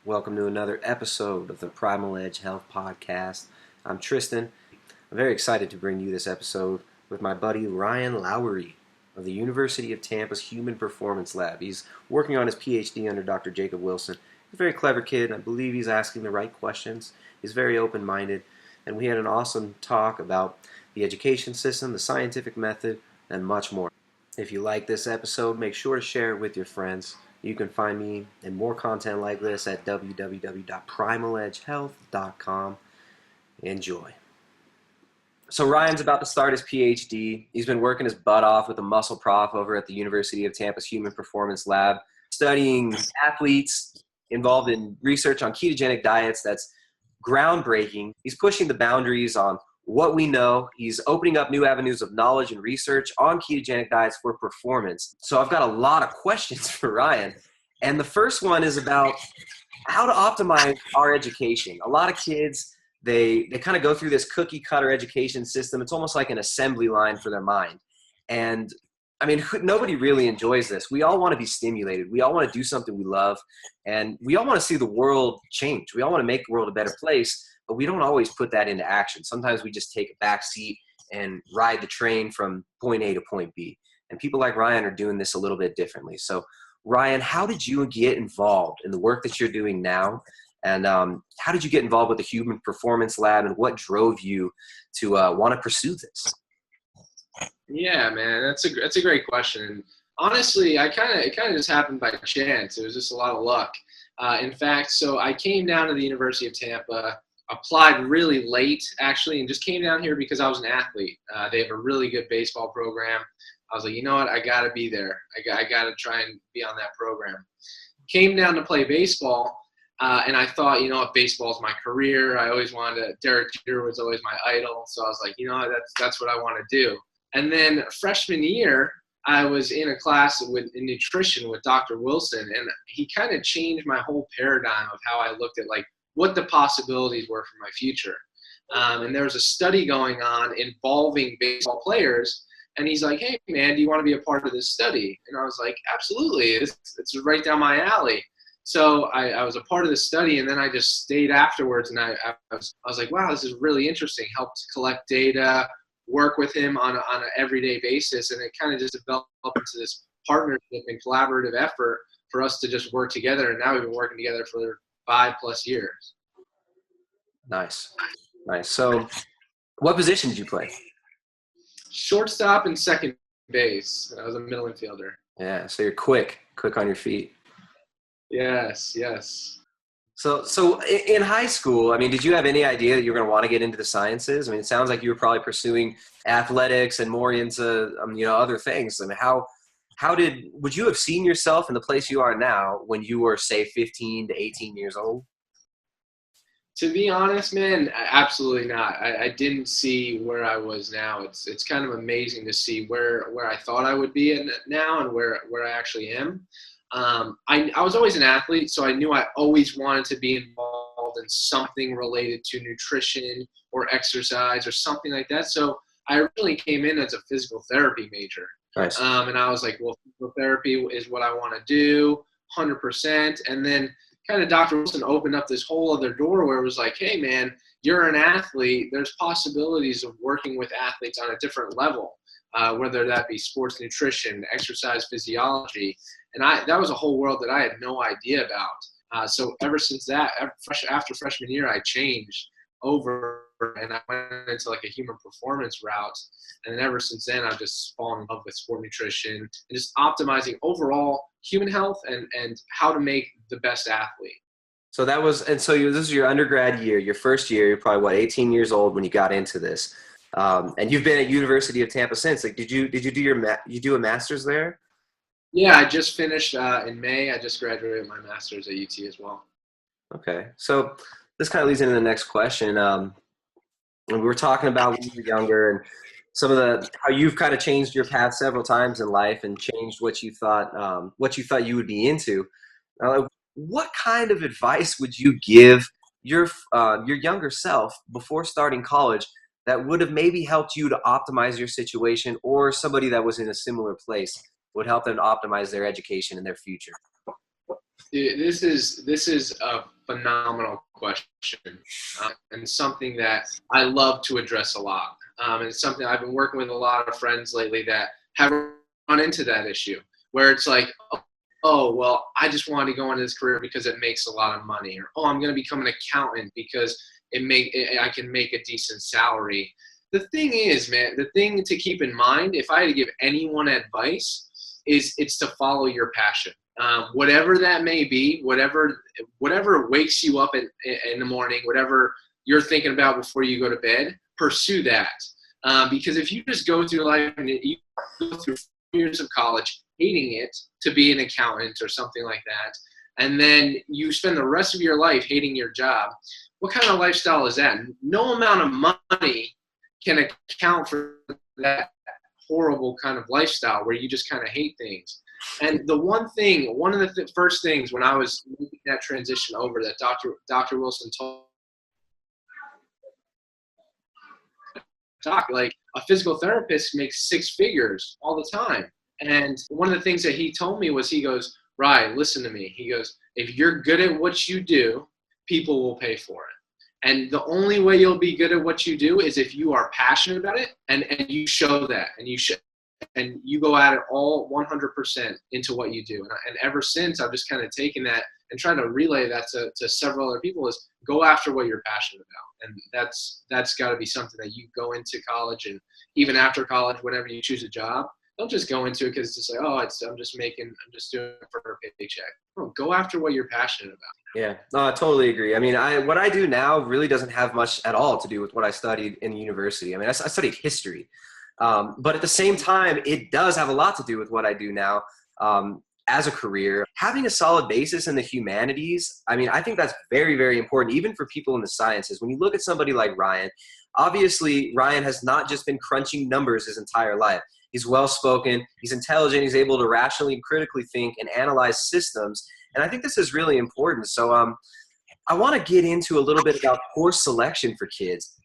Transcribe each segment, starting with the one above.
Welcome to another episode of the Primal Edge Health podcast. I'm Tristan. I'm very excited to bring you this episode with my buddy Ryan Lowery of the University of Tampa's Human Performance Lab. He's working on his PhD under Dr. Jacob Wilson. He's a very clever kid. I believe he's asking the right questions. He's very open-minded, and we had an awesome talk about the education system, the scientific method, and much more. If you like this episode, make sure to share it with your friends. You can find me and more content like this at www.primaledgehealth.com. Enjoy. So Ryan's about to start his PhD. He's been working his butt off with a muscle prof over at the University of Tampa's Human Performance Lab, studying athletes involved in research on ketogenic diets that's groundbreaking. He's pushing the boundaries on what we know. He's opening up new avenues of knowledge and research on ketogenic diets for performance. So I've got a lot of questions for Ryan. And the first one is about how to optimize our education. A lot of kids, they kind of go through this cookie cutter education system. It's almost like an assembly line for their mind. And I mean, nobody really enjoys this. We all want to be stimulated. We all want to do something we love. And we all want to see the world change. We all want to make the world a better place. But we don't always put that into action. Sometimes we just take a back seat and ride the train from point A to point B. And people like Ryan are doing this a little bit differently. So Ryan, how did you get involved in the work that you're doing now? And how did you get involved with the Human Performance Lab, and what drove you to want to pursue this? Yeah, man, that's a great question. Honestly, it kind of just happened by chance. It was just a lot of luck. In fact, so I came down to the University of Tampa, applied really late actually, and just came down here because I was an athlete. They have a really good baseball program. I was like, you know what, I got to be there. I got to try and be on that program. Came down to play baseball, and I thought, you know what, baseball is my career. I always wanted to. Derek Jeter was always my idol, so I was like, you know what, that's what I want to do. And then freshman year, I was in a class in nutrition with Dr. Wilson, and he kind of changed my whole paradigm of how I looked at like what the possibilities were for my future. And there was a study going on involving baseball players, and he's like, hey, man, do you want to be a part of this study? And I was like, absolutely. It's right down my alley. So I was a part of the study, and then I just stayed afterwards, and I was like, wow, this is really interesting. Helped collect data, work with him on an everyday basis, and it kind of just developed into this partnership and collaborative effort for us to just work together. And now we've been working together for 5+ years. Nice. So what position did you play? Shortstop and second base. I was a middle infielder. Yeah, so you're quick on your feet. Yes. So in high school, I mean, did you have any idea that you were going to want to get into the sciences? I mean, it sounds like you were probably pursuing athletics and more into, other things. I mean, would you have seen yourself in the place you are now when you were, say, 15 to 18 years old? To be honest, man, absolutely not. I didn't see where I was now. It's kind of amazing to see where I thought I would be now and where I actually am. I was always an athlete, so I knew I always wanted to be involved in something related to nutrition or exercise or something like that. So I originally came in as a physical therapy major. Nice. And I was like, well, physical therapy is what I want to do, 100%. And then kind of Dr. Wilson opened up this whole other door where it was like, hey, man, you're an athlete. There's possibilities of working with athletes on a different level, whether that be sports nutrition, exercise physiology. And that was a whole world that I had no idea about. So ever since that, after freshman year, I changed over and I went into like a human performance route. And then ever since then, I've just fallen in love with sport nutrition and just optimizing overall human health and how to make the best athlete. So this is your undergrad year, your first year. You're probably 18 years old when you got into this, and you've been at University of Tampa since. Like, did you do a master's there? Yeah, I just finished in May. I just graduated my master's at UT as well. Okay, so this kind of leads into the next question. We were talking about when you were younger and some of how you've kind of changed your path several times in life and changed what you thought you would be into. What kind of advice would you give your younger self before starting college that would have maybe helped you to optimize your situation, or somebody that was in a similar place would help them to optimize their education and their future? Dude, this is a phenomenal question, and something that I love to address a lot. And it's something I've been working with a lot of friends lately that have run into that issue where it's like, oh, well, I just wanted to go into this career because it makes a lot of money, or, oh, I'm going to become an accountant because I can make a decent salary. The thing is, man, the thing to keep in mind, if I had to give anyone advice, is it's to follow your passion. Whatever that may be, whatever wakes you up in the morning, whatever you're thinking about before you go to bed, pursue that. Because if you just go through life and you go through 4 years of college hating it to be an accountant or something like that, and then you spend the rest of your life hating your job, what kind of lifestyle is that? No amount of money can account for that horrible kind of lifestyle where you just kind of hate things. And the one of the first things when I was making that transition over that Dr. Wilson told, like, a physical therapist makes 6 figures all the time. And one of the things that he told me was, he goes, Ryan, listen to me. He goes, if you're good at what you do, people will pay for it. And the only way you'll be good at what you do is if you are passionate about it and you show that, and you go at it all 100% into what you do. And ever since, I've just kind of taken that and trying to relay that to several other people, is go after what you're passionate about. And that's got to be something that you go into college, and even after college, whenever you choose a job, don't just go into it because it's just like, oh, I'm just doing it for a paycheck. No, go after what you're passionate about. Yeah, no, I totally agree. I mean, what I do now really doesn't have much at all to do with what I studied in university. I mean, I studied history, but at the same time, it does have a lot to do with what I do now as a career. Having a solid basis in the humanities, I mean, I think that's very, very important, even for people in the sciences. When you look at somebody like Ryan, obviously Ryan has not just been crunching numbers his entire life. He's well-spoken, he's intelligent, he's able to rationally and critically think and analyze systems. And I think this is really important. So I want to get into a little bit about course selection for kids.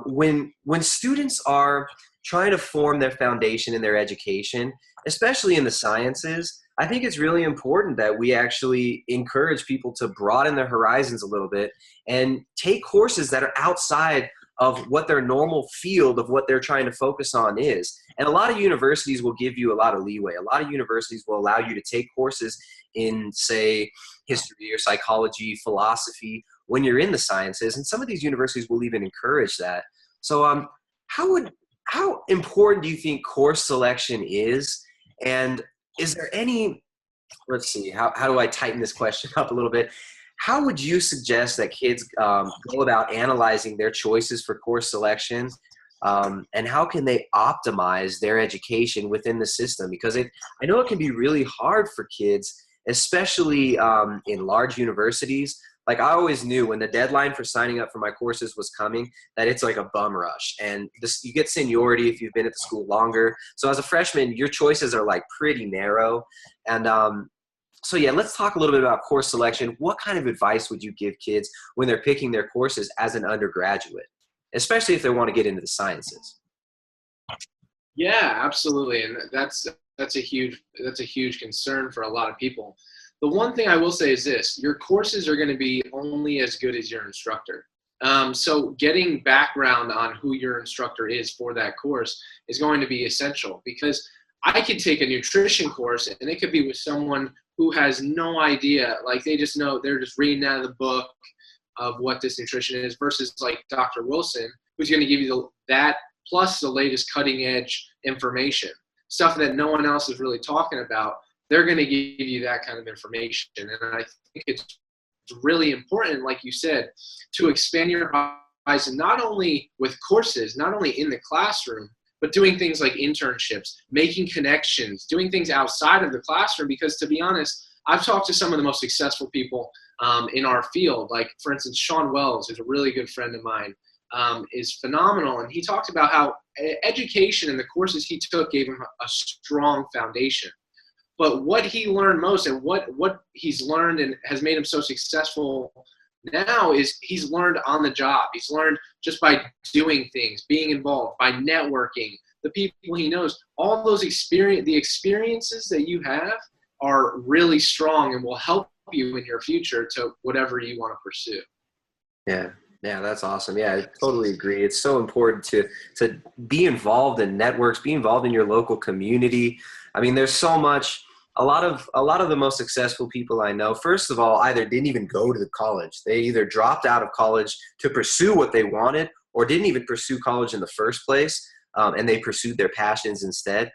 When students are trying to form their foundation in their education, especially in the sciences, I think it's really important that we actually encourage people to broaden their horizons a little bit and take courses that are outside of what their normal field of what they're trying to focus on is. And a lot of universities will give you a lot of leeway. A lot of universities will allow you to take courses in, say, history or psychology, philosophy, when you're in the sciences. And some of these universities will even encourage that. So how important do you think course selection is? And is there any, let's see, how do I tighten this question up a little bit? How would you suggest that kids go about analyzing their choices for course selection? And how can they optimize their education within the system? Because I know it can be really hard for kids, especially in large universities. Like, I always knew when the deadline for signing up for my courses was coming that it's like a bum rush. And you get seniority if you've been at the school longer. So as a freshman, your choices are like pretty narrow. And so yeah, let's talk a little bit about course selection. What kind of advice would you give kids when they're picking their courses as an undergraduate, especially if they want to get into the sciences? Yeah, absolutely. And that's a huge concern for a lot of people. The one thing I will say is this: your courses are going to be only as good as your instructor. So getting background on who your instructor is for that course is going to be essential, because I could take a nutrition course and it could be with someone who has no idea. Like, they just know, they're just reading out of the book of what this nutrition is, versus like Dr. Wilson, who's going to give you that plus the latest cutting edge information, stuff that no one else is really talking about. They're going to give you that kind of information. And I think it's really important, like you said, to expand your horizon, not only with courses, not only in the classroom, but doing things like internships, making connections, doing things outside of the classroom. Because, to be honest, I've talked to some of the most successful people in our field. Like, for instance, Sean Wells, who's a really good friend of mine, is phenomenal. And he talked about how education and the courses he took gave him a strong foundation. But what he learned most, and what he's learned and has made him so successful now, is he's learned on the job. He's learned just by doing things, being involved, by networking, the people he knows. All those the experiences that you have are really strong and will help you in your future to whatever you want to pursue. Yeah. Yeah, that's awesome. Yeah, I totally agree. It's so important to be involved in networks, be involved in your local community. I mean, there's so much. A lot of the most successful people I know, first of all, either didn't even go to the college. They either dropped out of college to pursue what they wanted, or didn't even pursue college in the first place, and they pursued their passions instead.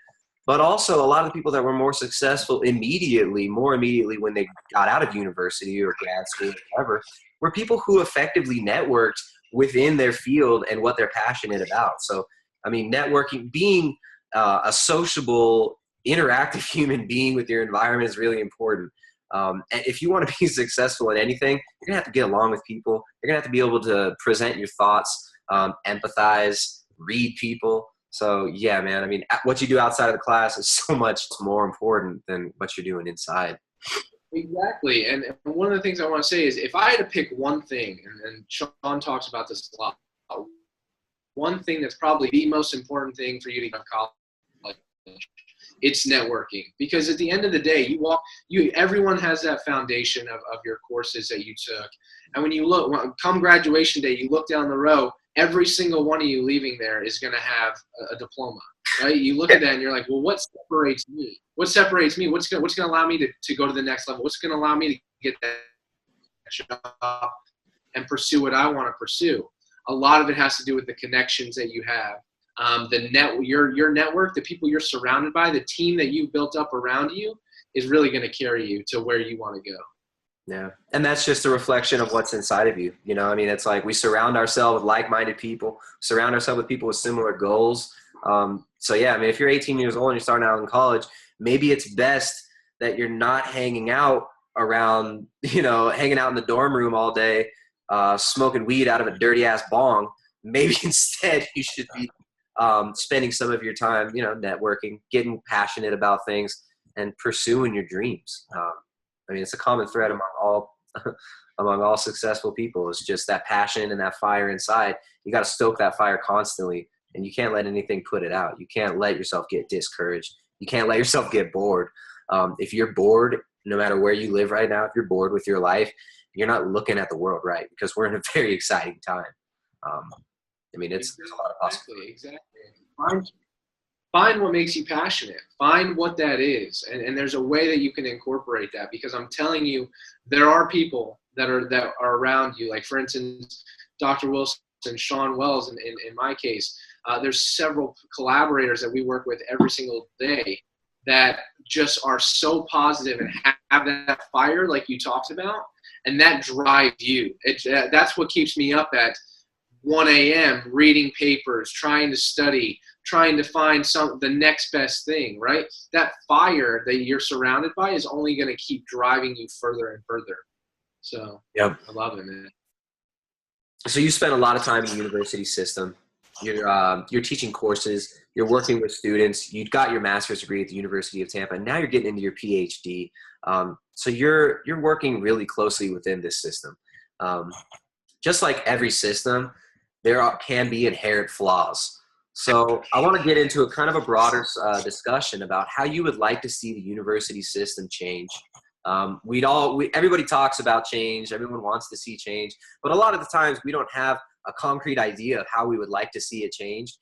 But also, a lot of the people that were more successful more immediately when they got out of university or grad school or whatever, were people who effectively networked within their field and what they're passionate about. So, I mean, networking, being a sociable, interactive human being with your environment is really important. And if you want to be successful in anything, you're gonna have to get along with people. You're gonna have to be able to present your thoughts, empathize, read people. So yeah, man, I mean, what you do outside of the class is so much more important than what you're doing inside. Exactly. And one of the things I want to say is if I had to pick one thing, and Sean talks about this a lot, one thing that's probably the most important thing for you to get out of college, it's networking. Because at the end of the day, everyone has that foundation of your courses that you took. And when you come graduation day, you look down the row, every single one of you leaving there is going to have a diploma, right? You look at that and you're like, well, what separates me? What separates me? What's going to allow me to go to the next level? What's going to allow me to get that job and pursue what I want to pursue? A lot of it has to do with the connections that you have. Your network, the people you're surrounded by, the team that you've built up around you is really going to carry you to where you want to go. Yeah. And that's just a reflection of what's inside of you. You know, I mean, it's like we surround ourselves with like-minded people, surround ourselves with people with similar goals. So yeah, I mean, if you're 18 years old and you're starting out in college, maybe it's best that you're not hanging out around, hanging out in the dorm room all day, smoking weed out of a dirty ass bong. Maybe instead you should be spending some of your time, networking, getting passionate about things and pursuing your dreams. I mean, it's a common thread among all successful people. It's just that passion and that fire inside. You got to stoke that fire constantly, and you can't let anything put it out. You can't let yourself get discouraged. You can't let yourself get bored. If you're bored, no matter where you live right now, if you're bored with your life, you're not looking at the world right, because we're in a very exciting time. I mean, there's a lot of possibilities. Exactly. Find what makes you passionate. Find what that is. And there's a way that you can incorporate that, because I'm telling you, there are people that are around you. Like, for instance, Dr. Wilson, Sean Wells, in my case, there's several collaborators that we work with every single day that just are so positive and have that fire like you talked about, and that drives you. That's what keeps me up at 1 a.m. reading papers, trying to study, trying to find the next best thing, right? That fire that you're surrounded by is only going to keep driving you further and further. So yep. I love it, man. So you spent a lot of time in the university system. You're teaching courses. You're working with students. You got your master's degree at the University of Tampa. And now you're getting into your PhD. So you're working really closely within this system. Just like every system, there can be inherent flaws. So I want to get into a kind of a broader discussion about how you would like to see the university system change. Everybody talks about change. Everyone wants to see change, but a lot of the times we don't have a concrete idea of how we would like to see it changed.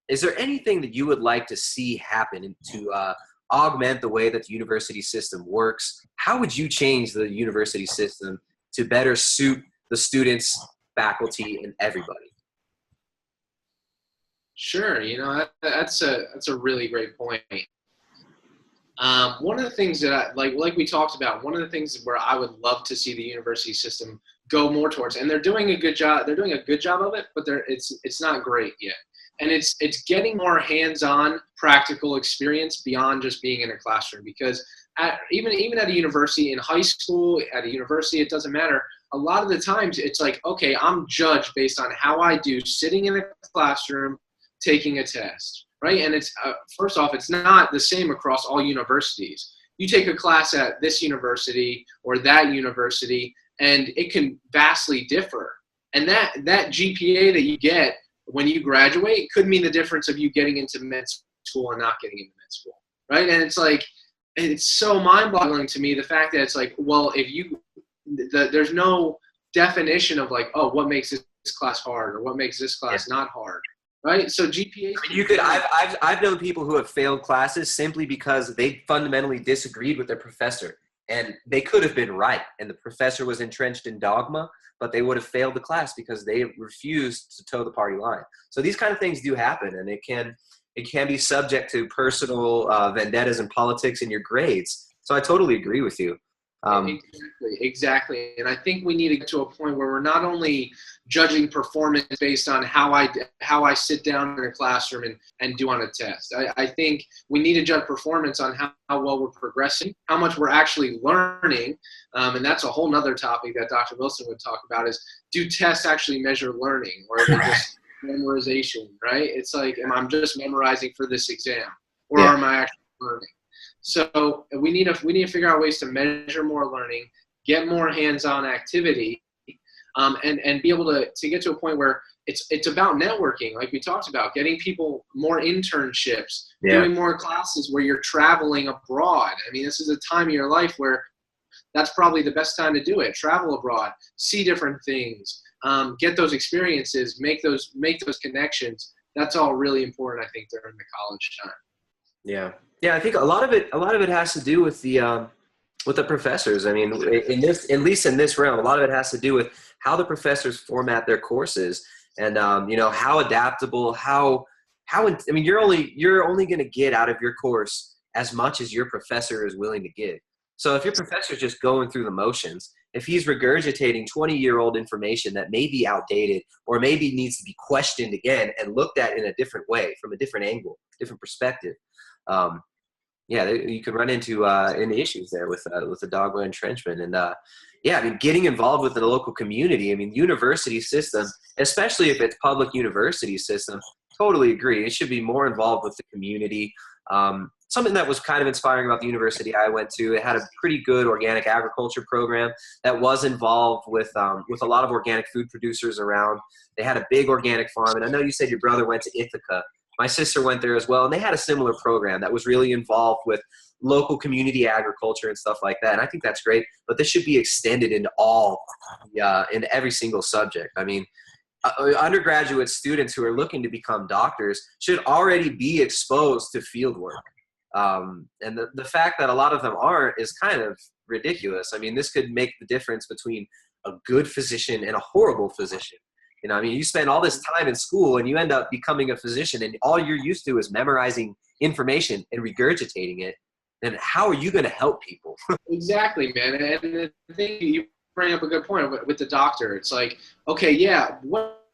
Is there anything that you would like to see happen to augment the way that the university system works? How would you change the university system to better suit the students, faculty, and everybody? Sure. That's a really great point. One of the things that like we talked about, one of the things where I would love to see the university system go more towards, and they're doing a good job. They're doing a good job of it, but it's not great yet. And it's getting more hands-on practical experience beyond just being in a classroom, because even at a university, in high school, at a university, it doesn't matter. A lot of the times it's like, okay, I'm judged based on how I do sitting in a classroom, taking a test, right? And it's first off, it's not the same across all universities. You take a class at this university or that university, and it can vastly differ. And that GPA that you get when you graduate could mean the difference of you getting into med school and not getting into med school, right? And it's like, it's so mind-boggling to me, the fact that it's like, well, if you there's no definition of like, oh, what makes this class hard or what makes this class not hard, right? So GPA. I mean, you could. I've known people who have failed classes simply because they fundamentally disagreed with their professor, and they could have been right, and the professor was entrenched in dogma, but they would have failed the class because they refused to toe the party line. So these kind of things do happen, and it can be subject to personal vendettas and politics in your grades. So I totally agree with you. Exactly. And I think we need to get to a point where we're not only judging performance based on how I sit down in a classroom and do on a test. I think we need to judge performance on how well we're progressing, how much we're actually learning. And that's a whole nother topic that Dr. Wilson would talk about is, do tests actually measure learning, or are they just memorization, right? It's like, am I just memorizing for this exam, or am I actually learning? So we need to figure out ways to measure more learning, get more hands-on activity, and be able to get to a point where it's about networking, like we talked about, getting people more internships, doing more classes where you're traveling abroad. I mean, this is a time of your life where that's probably the best time to do it. Travel abroad, see different things, get those experiences, make those connections. That's all really important, I think, during the college time. Yeah, I think a lot of it has to do with the professors. I mean, at least in this realm, a lot of it has to do with how the professors format their courses, and how adaptable, I mean, you're only going to get out of your course as much as your professor is willing to give. So if your professor's just going through the motions, if he's regurgitating 20-year-old information that may be outdated or maybe needs to be questioned again and looked at in a different way, from a different angle, different perspective, you can run into issues there with the dogma entrenchment. And I mean, getting involved with the local community. I mean, university system, especially if it's public university system, totally agree. It should be more involved with the community. Something that was kind of inspiring about the university I went to, it had a pretty good organic agriculture program that was involved with a lot of organic food producers around. They had a big organic farm, and I know you said your brother went to Ithaca. My sister went there as well, and they had a similar program that was really involved with local community agriculture and stuff like that. And I think that's great, but this should be extended into into every single subject. I mean, undergraduate students who are looking to become doctors should already be exposed to field work. And the fact that a lot of them aren't is kind of ridiculous. I mean, this could make the difference between a good physician and a horrible physician. I mean, you spend all this time in school and you end up becoming a physician, and all you're used to is memorizing information and regurgitating it. Then how are you going to help people? Exactly, man. And I think you bring up a good point with the doctor. It's like, okay, yeah, what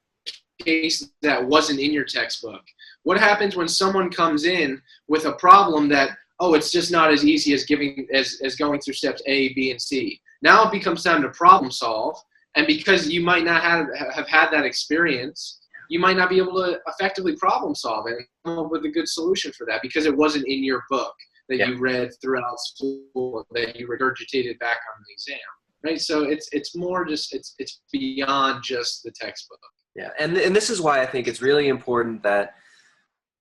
case that wasn't in your textbook? What happens when someone comes in with a problem that, oh, it's just not as easy as going through steps A, B, and C. Now it becomes time to problem solve. And because you might not have had that experience, you might not be able to effectively problem solve and come up with a good solution for that because it wasn't in your book that you read throughout school, that you regurgitated back on the exam, right? So it's more just it's beyond just the textbook. Yeah, and this is why I think it's really important that,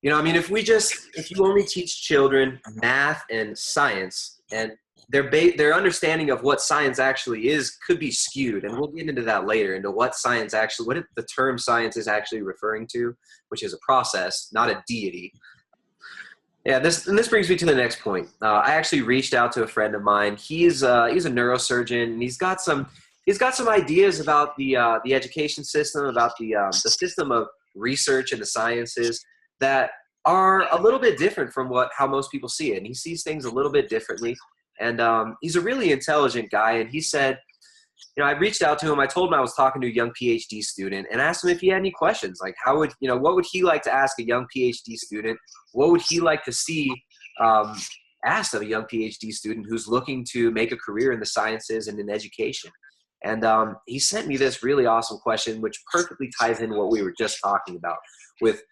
I mean, if you only teach children math and science, and their understanding of what science actually is could be skewed, and we'll get into that later, into what the term science is actually referring to, which is a process, not a deity. Yeah, this brings me to the next point. I actually reached out to a friend of mine. He's a neurosurgeon, and he's got some ideas about the education system, about the system of research in the sciences that are a little bit different from how most people see it. And he sees things a little bit differently. And he's a really intelligent guy. And he said, I reached out to him. I told him I was talking to a young PhD student and asked him if he had any questions. Like, what would he like to ask a young PhD student? What would he like to see asked of a young PhD student who's looking to make a career in the sciences and in education? And he sent me this really awesome question, which perfectly ties into what we were just talking about with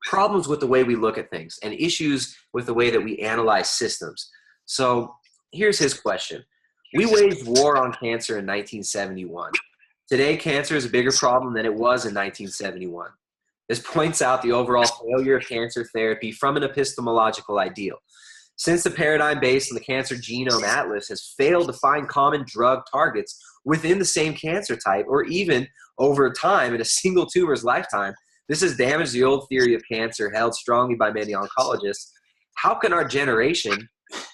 problems with the way we look at things and issues with the way that we analyze systems. So here's his question. We waged war on cancer in 1971. Today, cancer is a bigger problem than it was in 1971. This points out the overall failure of cancer therapy from an epistemological ideal. since the paradigm based on the Cancer Genome Atlas has failed to find common drug targets within the same cancer type, or even over time in a single tumor's lifetime. This has damaged the old theory of cancer held strongly by many oncologists. How can our generation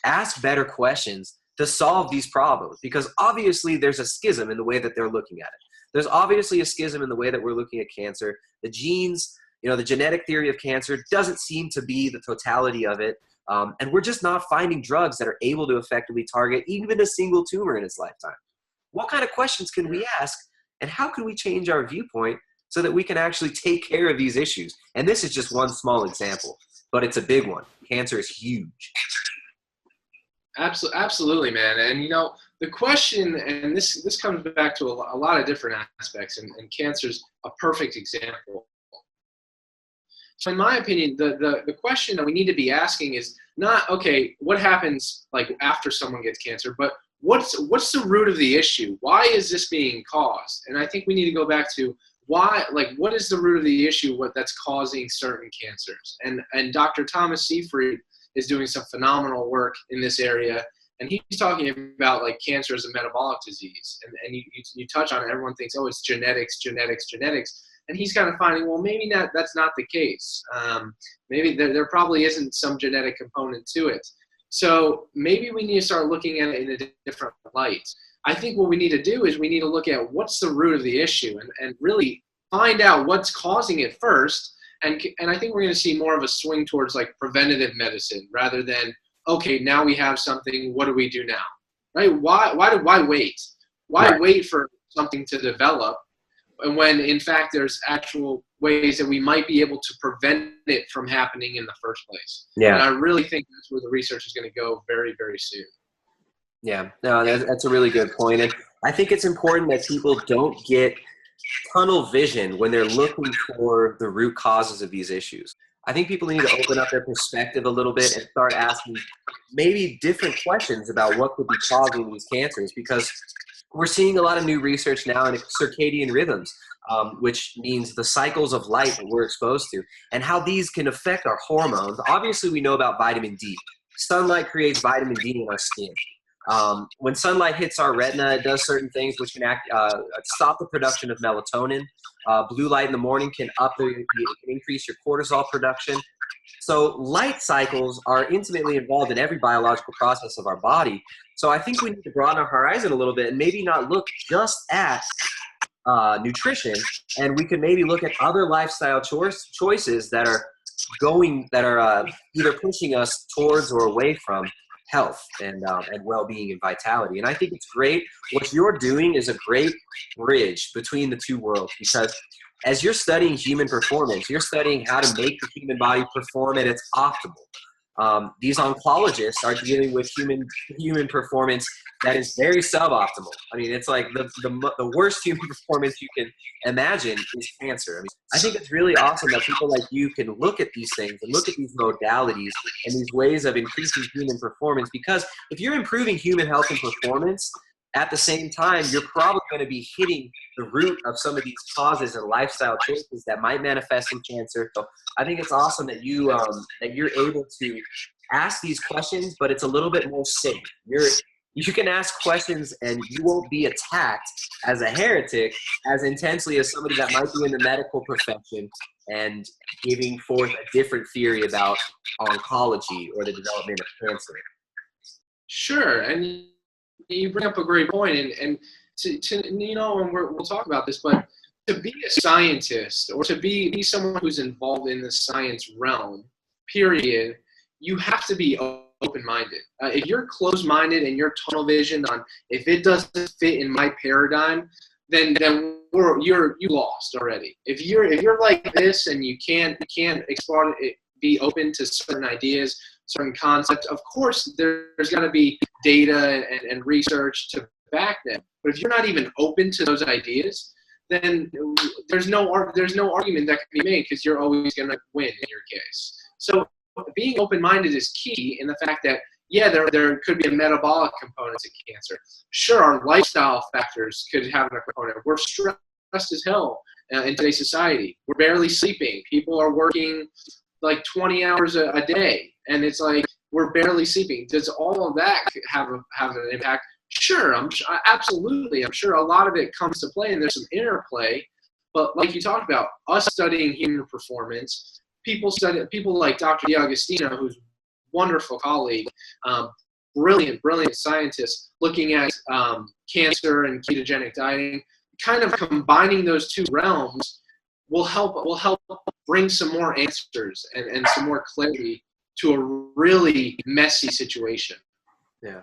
ask better questions to solve these problems? Because obviously there's a schism in the way that they're looking at it. There's obviously a schism in the way that we're looking at cancer. The genes, the genetic theory of cancer doesn't seem to be the totality of it. And we're just not finding drugs that are able to effectively target even a single tumor in its lifetime. What kind of questions can we ask, and how can we change our viewpoint so that we can actually take care of these issues? And this is just one small example, but it's a big one. Cancer is huge. Absolutely, man. And the question, and this comes back to a lot of different aspects, and cancer's a perfect example. So in my opinion, the question that we need to be asking is not, okay, what happens like after someone gets cancer, but what's the root of the issue? Why is this being caused? And I think we need to go back to why, like, what is the root of the issue, that's causing certain cancers? And Dr. Thomas Seyfried is doing some phenomenal work in this area. And he's talking about like cancer as a metabolic disease. And you touch on it, everyone thinks, oh, it's genetics. And he's kind of finding, well, maybe that's not the case. Maybe there probably isn't some genetic component to it. So maybe we need to start looking at it in a different light. I think what we need to do is we need to look at what's the root of the issue and really find out what's causing it first. And I think we're going to see more of a swing towards like preventative medicine rather than, okay, now we have something, what do we do now? Right? Why wait? Why wait for something to develop? And when in fact there's actual ways that we might be able to prevent it from happening in the first place. Yeah. And I really think that's where the research is going to go very, very soon. Yeah, no, that's a really good point. And I think it's important that people don't get tunnel vision when they're looking for the root causes of these issues. I think people need to open up their perspective a little bit and start asking maybe different questions about what could be causing these cancers, because we're seeing a lot of new research now in circadian rhythms, which means the cycles of light that we're exposed to and how these can affect our hormones. Obviously, we know about vitamin D. Sunlight creates vitamin D in our skin. When sunlight hits our retina, it does certain things which can stop the production of melatonin. Blue light in the morning can increase your cortisol production. So light cycles are intimately involved in every biological process of our body. So I think we need to broaden our horizon a little bit and maybe not look just at nutrition, and we can maybe look at other lifestyle choices that are either pushing us towards or away from health and well-being and vitality. And I think it's great. What you're doing is a great bridge between the two worlds, because as you're studying human performance, you're studying how to make the human body perform at its optimal. These oncologists are dealing with human performance that is very suboptimal. I mean, it's like the worst human performance you can imagine is cancer. I mean, I think it's really awesome that people like you can look at these things and look at these modalities and these ways of increasing human performance, because if you're improving human health and performance, at the same time, you're probably going to be hitting the root of some of these causes and lifestyle choices that might manifest in cancer. So I think it's awesome that you're able to ask these questions, but it's a little bit more safe. You can ask questions and you won't be attacked as a heretic as intensely as somebody that might be in the medical profession and giving forth a different theory about oncology or the development of cancer. Sure, and you bring up a great point, and we'll talk about this, but to be a scientist or to be someone who's involved in the science realm, period, you have to be open-minded. If you're closed-minded and you're tunnel visioned on if it doesn't fit in my paradigm, then you lost already. If you're like this and you can't explore it, be open to certain ideas, certain concepts, of course there's got to be data and research to back them. But if you're not even open to those ideas, then there's no argument that can be made, because you're always going to win in your case. So being open-minded is key in the fact that, yeah, there could be a metabolic component to cancer. Sure, our lifestyle factors could have a component. We're stressed as hell in today's society. We're barely sleeping. People are working like 20 hours a day. And it's like, we're barely sleeping. Does all of that have an impact? Sure, absolutely. I'm sure a lot of it comes to play, and there's some interplay. But like you talked about, us studying human performance, people like Dr. D'Agostino, who's a wonderful colleague, brilliant scientist, looking at cancer and ketogenic dieting, kind of combining those two realms will help bring some more answers and some more clarity to a really messy situation. Yeah.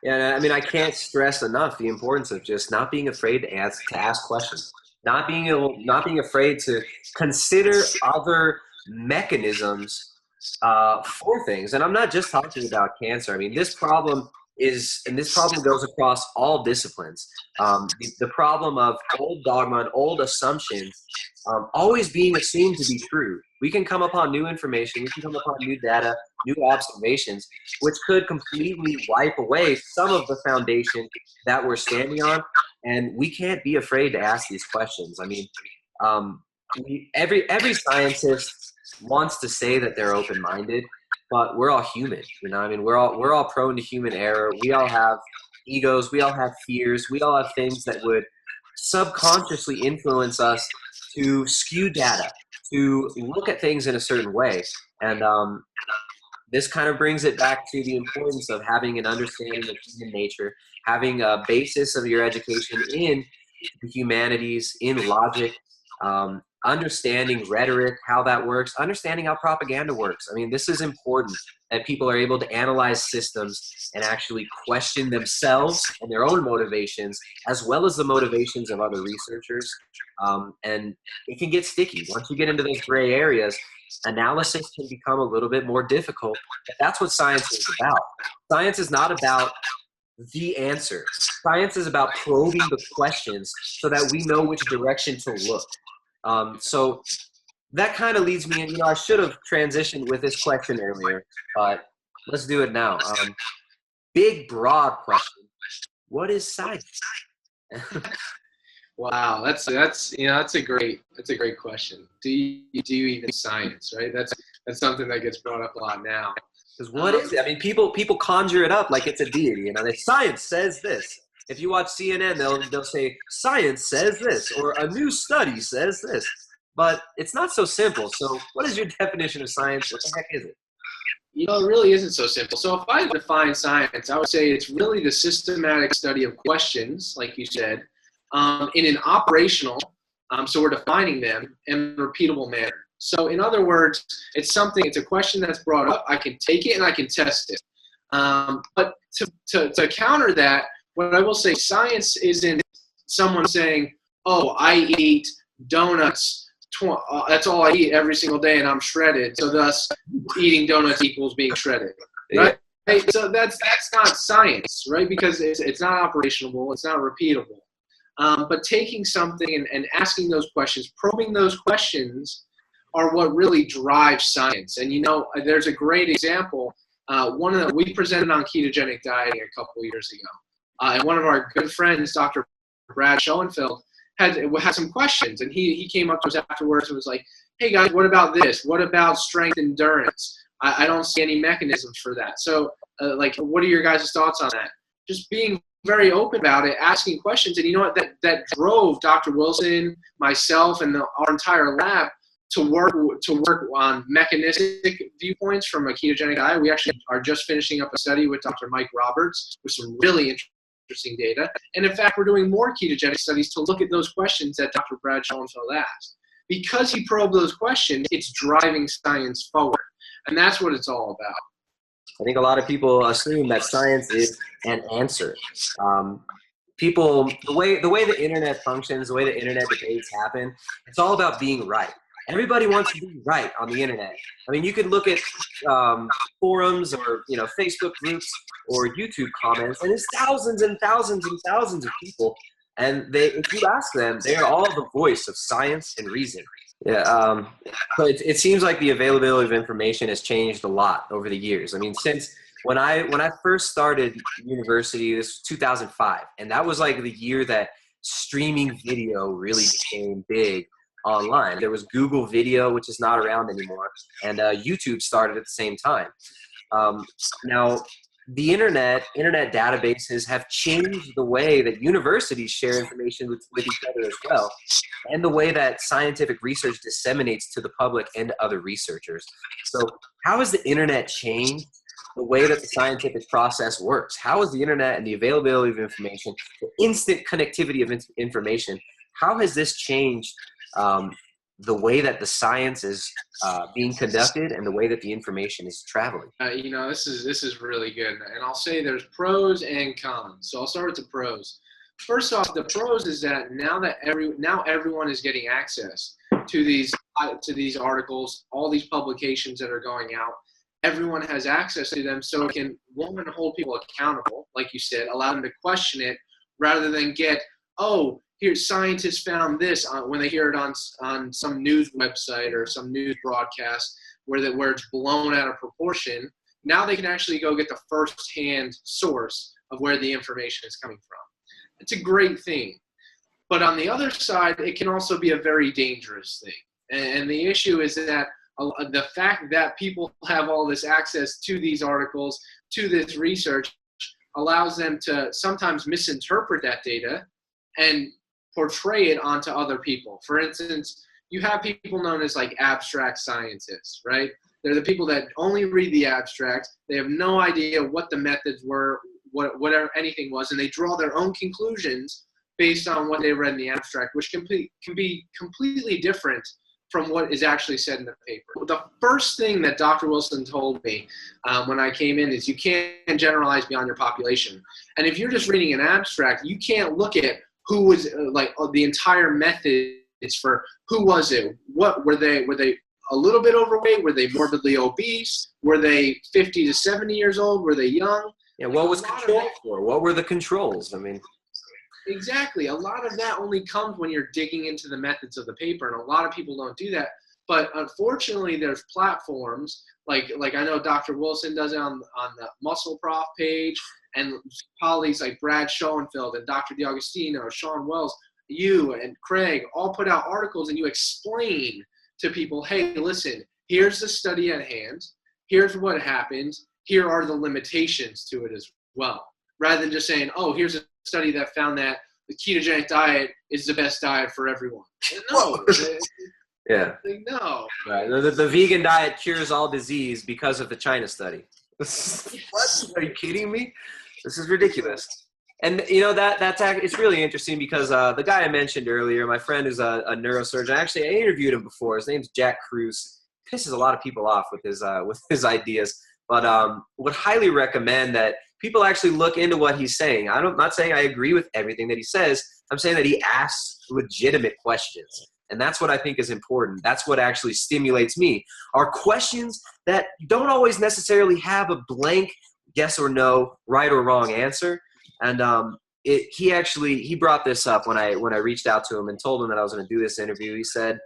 Yeah, I mean, I can't stress enough the importance of just not being afraid to ask questions, not being afraid to consider other mechanisms for things. And I'm not just talking about cancer. I mean, this problem goes across all disciplines. The problem of old dogma and old assumptions always being assumed to be true. We can come upon new information, we can come upon new data, new observations, which could completely wipe away some of the foundation that we're standing on. And we can't be afraid to ask these questions. I mean, every scientist wants to say that they're open-minded, but we're all human. You know, I mean, we're all prone to human error. We all have egos. We all have fears. We all have things that would subconsciously influence us to skew data, to look at things in a certain way. And this kind of brings it back to the importance of having an understanding of human nature, having a basis of your education in the humanities, in logic, understanding rhetoric, how that works, understanding how propaganda works. I mean, this is important, that people are able to analyze systems and actually question themselves and their own motivations, as well as the motivations of other researchers. And it can get sticky. Once you get into those gray areas, analysis can become a little bit more difficult. But that's what science is about. Science is not about the answer. Science is about probing the questions so that we know which direction to look. So that kind of leads me in, I should have transitioned with this question earlier, but let's do it now. Big, broad question. What is science? Wow, that's a great question. Do you even science, right? That's something that gets brought up a lot now. Because what is it? I mean, people conjure it up like it's a deity. Science says this. If you watch CNN, they'll say science says this, or a new study says this. But it's not so simple. So, what is your definition of science? What the heck is it? It really isn't so simple. So, if I define science, I would say it's really the systematic study of questions, like you said, in an operational, so we're defining them, in a repeatable manner. So in other words, it's a question that's brought up, I can take it and I can test it. But to counter that, what I will say, science isn't someone saying, oh, I eat donuts, that's all I eat every single day and I'm shredded, so thus eating donuts equals being shredded, right? Yeah. So that's not science, right? Because it's not operational, it's not repeatable. But taking something and asking those questions, probing those questions are what really drives science. And there's a great example. We presented on ketogenic dieting a couple of years ago. And one of our good friends, Dr. Brad Schoenfeld, had some questions. And he came up to us afterwards and was like, hey guys, what about this? What about strength endurance? I don't see any mechanisms for that. So what are your guys' thoughts on that? Just being very open about it, asking questions. And you know what, that drove Dr. Wilson, myself, and our entire lab to work on mechanistic viewpoints from a ketogenic diet. We actually are just finishing up a study with Dr. Mike Roberts with some really interesting data. And in fact, we're doing more ketogenic studies to look at those questions that Dr. Brad Schoenfeld asked. Because he probed those questions, it's driving science forward. And that's what it's all about. I think a lot of people assume that science is an answer. The way the internet functions, the way the internet debates happen, it's all about being right. Everybody wants to be right on the internet. I mean, you could look at forums or Facebook groups or YouTube comments, and there's thousands and thousands and thousands of people, and if you ask them, they are all the voice of science and reason. Yeah, but it seems like the availability of information has changed a lot over the years. I mean, since when I first started university, this was 2005, and that was like the year that streaming video really became big online. There was Google Video, which is not around anymore, and YouTube started at the same time. Now, the internet databases have changed the way that universities share information with each other as well, and the way that scientific research disseminates to the public and to other researchers. So how has the internet changed the way that the scientific process works? How has the internet and the availability of information, the instant connectivity of information, how has this changed the way that the science is being conducted and the way that the information is traveling? This is really good, and I'll say there's pros and cons. So I'll start with the pros. First off, the pros is that now everyone is getting access to these articles, all these publications that are going out. Everyone has access to them, so it can, one, hold people accountable, like you said, allow them to question it, rather than get, oh, here scientists found this when they hear it on some news website or some news broadcast where it's blown out of proportion. Now they can actually go get the first-hand source of where the information is coming from. It's a great thing. But on the other side, it can also be a very dangerous thing. And the issue is that the fact that people have all this access to these articles, to this research, allows them to sometimes misinterpret that data and portray it onto other people. For instance, you have people known as like abstract scientists, right? They're the people that only read the abstract. They have no idea what the methods were, whatever anything was, and they draw their own conclusions based on what they read in the abstract, which can be completely different from what is actually said in the paper. The first thing that Dr. Wilson told me when I came in is you can't generalize beyond your population. And if you're just reading an abstract, you can't look at who was the entire methods for who was it, what were they a little bit overweight, were they morbidly obese, were they 50 to 70 years old, were they young? Yeah, what was controlled for? What were the controls? I mean, exactly. A lot of that only comes when you're digging into the methods of the paper, and a lot of people don't do that. But unfortunately, there's platforms like I know Dr. Wilson does it on the Muscle Prof page, and colleagues like Brad Schoenfeld and Dr. D'Agostino, Sean Wells, you and Craig all put out articles, and you explain to people, hey, listen, here's the study at hand, here's what happened, here are the limitations to it as well, rather than just saying, oh, here's a study that found that the ketogenic diet is the best diet for everyone. No. Yeah. No. Right. The vegan diet cures all disease because of the China study. What? Are you kidding me? This is ridiculous. And it's really interesting because the guy I mentioned earlier, my friend is a neurosurgeon. Actually, I interviewed him before. His name's Jack Cruz. Pisses a lot of people off with his ideas, but would highly recommend that people actually look into what he's saying. I'm not saying I agree with everything that he says. I'm saying that he asks legitimate questions. And that's what I think is important. That's what actually stimulates me, are questions that don't always necessarily have a blank yes or no, right or wrong answer. And he brought this up when I reached out to him and told him that I was going to do this interview. He said,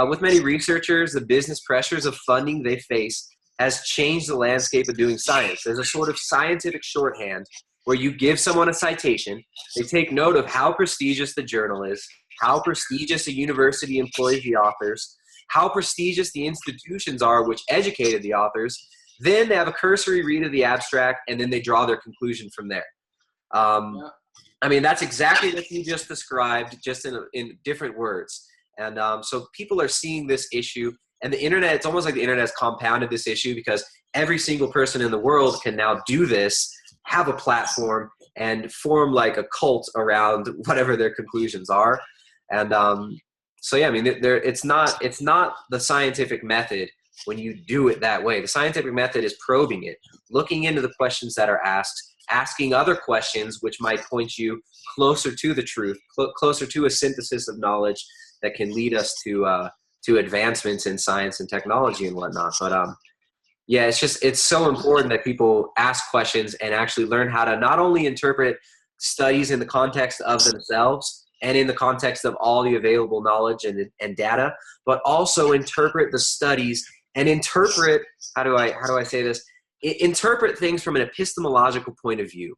with many researchers, the business pressures of funding they face has changed the landscape of doing science. There's a sort of scientific shorthand where you give someone a citation, they take note of how prestigious the journal is, how prestigious a university employs the authors, how prestigious the institutions are which educated the authors. Then they have a cursory read of the abstract, and then they draw their conclusion from there. I mean, that's exactly what you just described, just in different words. And so people are seeing this issue, and the internet, it's almost like the internet has compounded this issue because every single person in the world can now do this, have a platform, and form like a cult around whatever their conclusions are. And so, yeah, I mean, it's not the scientific method when you do it that way. The scientific method is probing it, looking into the questions that are asked, asking other questions which might point you closer to the truth, closer to a synthesis of knowledge that can lead us to advancements in science and technology and whatnot. But yeah, it's so important that people ask questions and actually learn how to not only interpret studies in the context of themselves and in the context of all the available knowledge and data, but also interpret the studies and interpret, how do I say this? Interpret things from an epistemological point of view.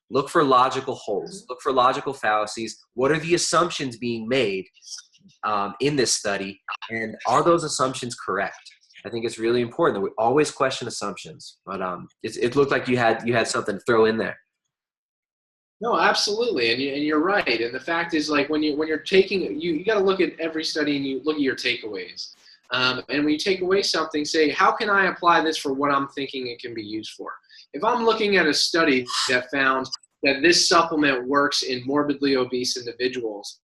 Look for logical holes. Look for logical fallacies. What are the assumptions being made in this study, and are those assumptions correct? I think it's really important that we always question assumptions. But it looked like you had something to throw in there. No, absolutely, and you're right. And the fact is, like, when you're taking, you got to look at every study and you look at your takeaways. And when you take away something, say, how can I apply this for what I'm thinking it can be used for? If I'm looking at a study that found that this supplement works in morbidly obese individuals,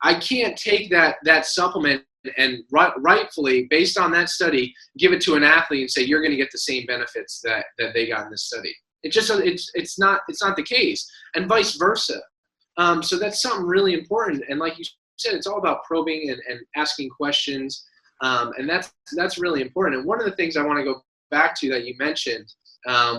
I can't take that supplement and rightfully, based on that study, give it to an athlete and say you're going to get the same benefits that they got in this study. It's not the case, and vice versa. So that's something really important. And like you said, it's all about probing and asking questions, and that's really important. And one of the things I want to go back to that you mentioned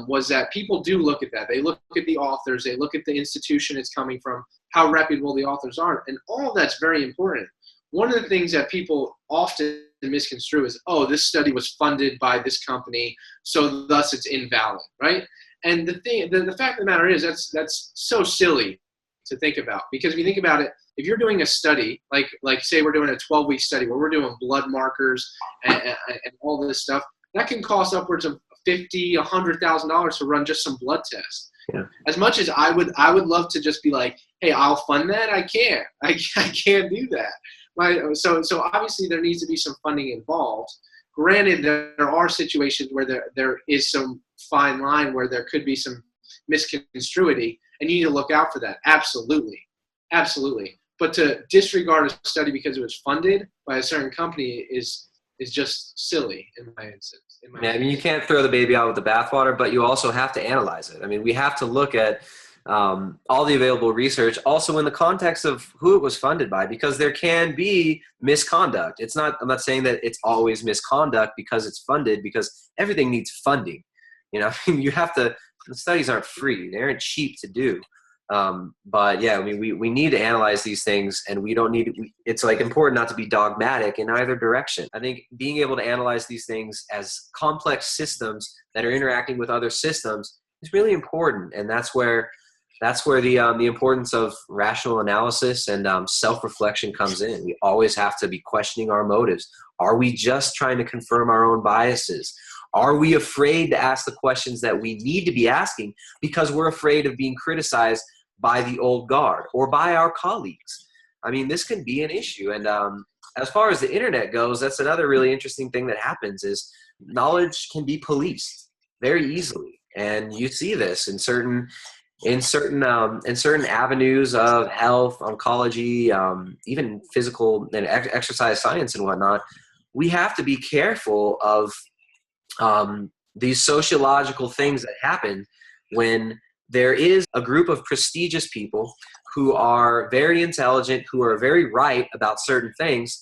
was that people do look at that. They look at the authors, they look at the institution it's coming from, how reputable the authors are, and all of that's very important. One of the things that people often misconstrue is, oh, this study was funded by this company, so thus it's invalid, right? And the fact of the matter is that's so silly to think about, because if you think about it, if you're doing a study, like say we're doing a 12-week study where we're doing blood markers and all this stuff, that can cost upwards of $50,000, $100,000 to run just some blood tests. Yeah. As much as I would love to just be like, hey, I'll fund that, I can't do that. So obviously there needs to be some funding involved. Granted, there are situations where there is some fine line where there could be some misconstruity, and you need to look out for that. Absolutely. But to disregard a study because it was funded by a certain company is just silly in my instance. I mean, you can't throw the baby out with the bathwater, but you also have to analyze it. I mean, we have to look at all the available research, also in the context of who it was funded by, because there can be misconduct. I'm not saying that it's always misconduct because it's funded, because everything needs funding. You know, I mean, the studies aren't free. They aren't cheap to do. But yeah, I mean, we need to analyze these things, and we don't need it's like important not to be dogmatic in either direction. I think being able to analyze these things as complex systems that are interacting with other systems is really important. And that's where the importance of rational analysis and self-reflection comes in. We always have to be questioning our motives. Are we just trying to confirm our own biases? Are we afraid to ask the questions that we need to be asking because we're afraid of being criticized by the old guard or by our colleagues? I mean, this can be an issue. And as far as the internet goes, that's another really interesting thing that happens is knowledge can be policed very easily. And you see this in certain avenues of health, oncology, even physical and exercise science and whatnot. We have to be careful of these sociological things that happen when there is a group of prestigious people who are very intelligent, who are very right about certain things.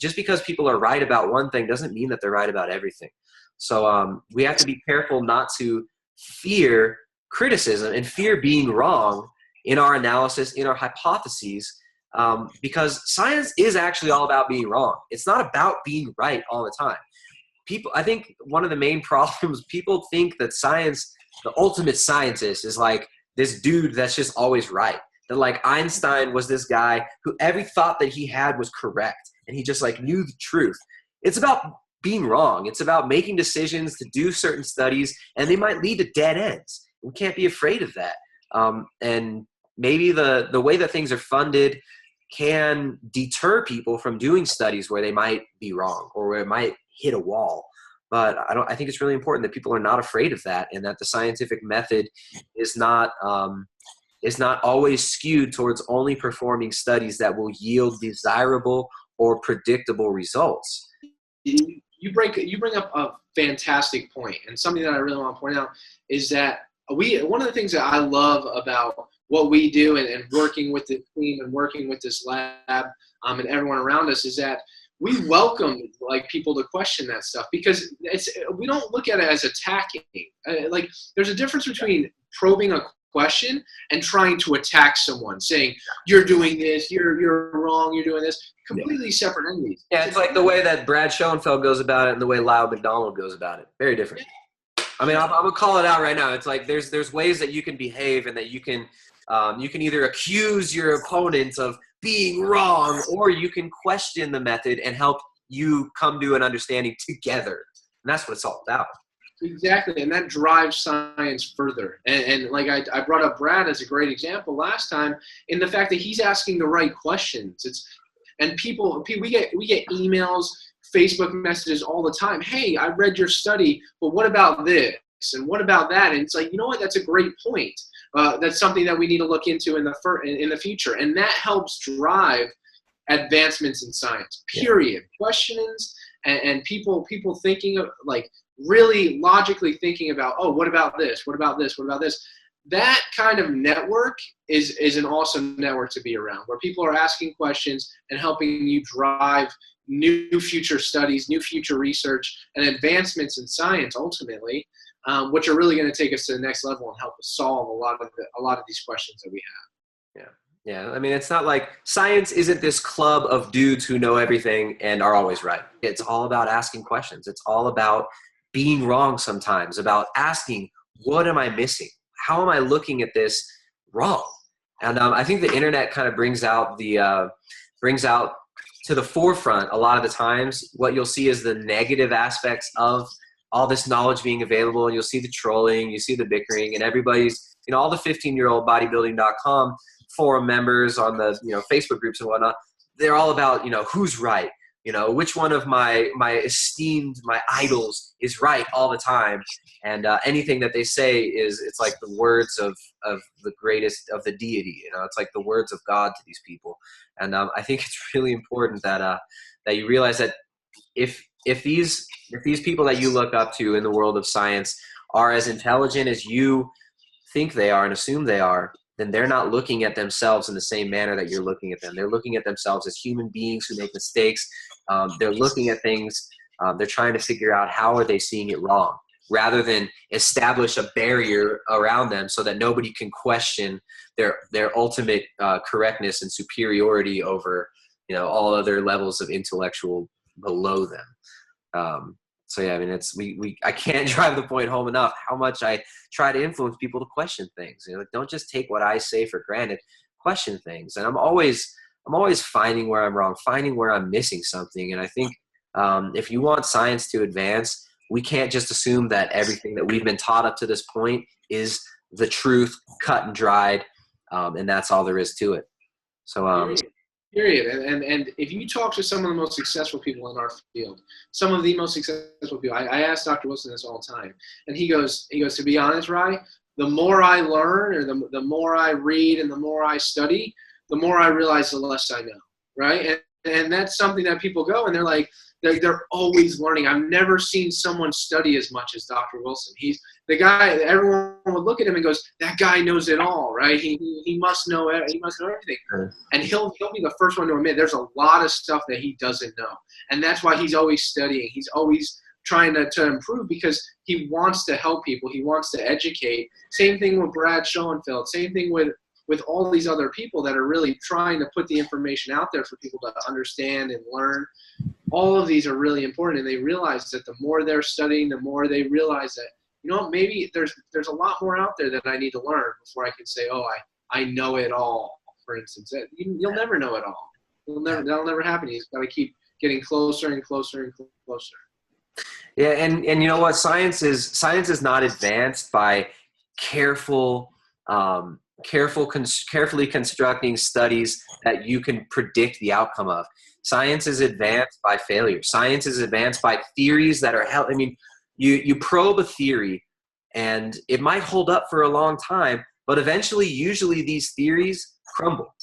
Just because people are right about one thing doesn't mean that they're right about everything. So we have to be careful not to fear criticism and fear being wrong in our analysis, in our hypotheses, because science is actually all about being wrong. It's not about being right all the time. I think one of the main problems, people think that science, the ultimate scientist, is like this dude that's just always right. That like Einstein was this guy who every thought that he had was correct, and he just like knew the truth. It's about being wrong. It's about making decisions to do certain studies, and they might lead to dead ends. We can't be afraid of that. And maybe the way that things are funded can deter people from doing studies where they might be wrong or where it might hit a wall. But I think it's really important that people are not afraid of that, and that the scientific method is not always skewed towards only performing studies that will yield desirable or predictable results. You bring up a fantastic point, and something that I really want to point out is that one of the things that I love about what we do and working with the team and working with this lab and everyone around us is that we welcome like people to question that stuff, because we don't look at it as attacking. Like there's a difference between probing a question and trying to attack someone, saying you're doing this, you're wrong, you're doing this. Completely separate entities. Yeah, it's like the way that Brad Schoenfeld goes about it and the way Lyle McDonald goes about it. Very different. I mean, I'm gonna call it out right now. It's like there's ways that you can behave and that you can either accuse your opponent of being wrong, or you can question the method and help you come to an understanding together. And that's what it's all about. Exactly, and that drives science further. And like I brought up Brad as a great example last time in the fact that he's asking the right questions. And people we get emails, Facebook messages all the time. Hey, I read your study, but what about this? And what about that? And it's like, you know what? That's a great point. That's something that we need to look into in the future, and that helps drive advancements in science. Period. Yeah. Questions and people thinking of, like, really logically thinking about, oh, what about this? What about this? What about this? That kind of network is an awesome network to be around, where people are asking questions and helping you drive new future studies, new future research, and advancements in science ultimately, which are really going to take us to the next level and help us solve a lot of these questions that we have. Yeah. Yeah, I mean, it's not like science isn't this club of dudes who know everything and are always right. It's all about asking questions. It's all about being wrong sometimes, about asking, what am I missing? How am I looking at this wrong? And I think the internet kind of brings out to the forefront a lot of the times what you'll see is the negative aspects of all this knowledge being available, and you'll see the trolling, you see the bickering, and everybody's, all the 15-year-old bodybuilding.com forum members on the, Facebook groups and whatnot, they're all about, who's right, which one of my idols is right all the time. And anything that they say it's like the words of the greatest of the deity, it's like the words of God to these people. And I think it's really important that you realize that if these people that you look up to in the world of science are as intelligent as you think they are and assume they are, then they're not looking at themselves in the same manner that you're looking at them. They're looking at themselves as human beings who make mistakes. They're looking at things. They're trying to figure out how are they seeing it wrong, rather than establish a barrier around them so that nobody can question their ultimate correctness and superiority over, all other levels of intellectual below them. So yeah, I mean, I can't drive the point home enough how much I try to influence people to question things. Don't just take what I say for granted. Question things, and I'm always finding where I'm wrong, finding where I'm missing something. And I think if you want science to advance, we can't just assume that everything that we've been taught up to this point is the truth, cut and dried, and that's all there is to it. So. Period. And if you talk to some of the most successful people in our field, some of the most successful people, I ask Dr. Wilson this all the time, and he goes, to be honest, Rye, the more I learn, or the more I read and the more I study, the more I realize the less I know, right? And that's something that people go and they're like, they're always learning. I've never seen someone study as much as Dr. Wilson. He's the guy, everyone would look at him and goes, that guy knows it all, right? He must know it. He must know everything. And he'll be the first one to admit there's a lot of stuff that he doesn't know. And that's why he's always studying. He's always trying to improve, because he wants to help people. He wants to educate. Same thing with Brad Schoenfeld. Same thing with all these other people that are really trying to put the information out there for people to understand and learn. All of these are really important, and they realize that the more they're studying, the more they realize that, maybe there's a lot more out there that I need to learn before I can say, oh, I know it all, for instance. You'll never know it all. That'll never happen. You just got to keep getting closer and closer and closer. Yeah, and you know what? Science is not advanced by carefully constructing studies that you can predict the outcome of. Science is advanced by failure. Science is advanced by theories that are held. I mean, you probe a theory and it might hold up for a long time, but eventually, usually these theories crumble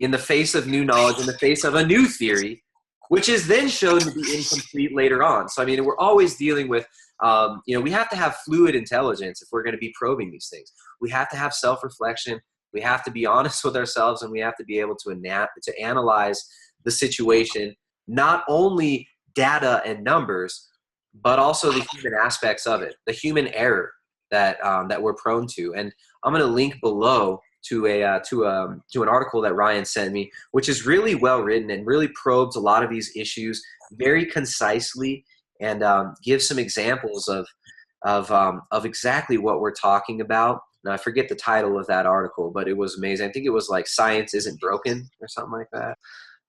in the face of new knowledge, in the face of a new theory, which is then shown to be incomplete later on. So, I mean, we're always dealing with, we have to have fluid intelligence if we're going to be probing these things. We have to have self-reflection. We have to be honest with ourselves, and we have to be able to analyze the situation, not only data and numbers, but also the human aspects of it, the human error that we're prone to. And I'm going to link below to an article that Ryan sent me, which is really well written and really probes a lot of these issues very concisely, and gives some examples of exactly what we're talking about. Now, I forget the title of that article, but it was amazing. I think it was like "Science Isn't Broken" or something like that.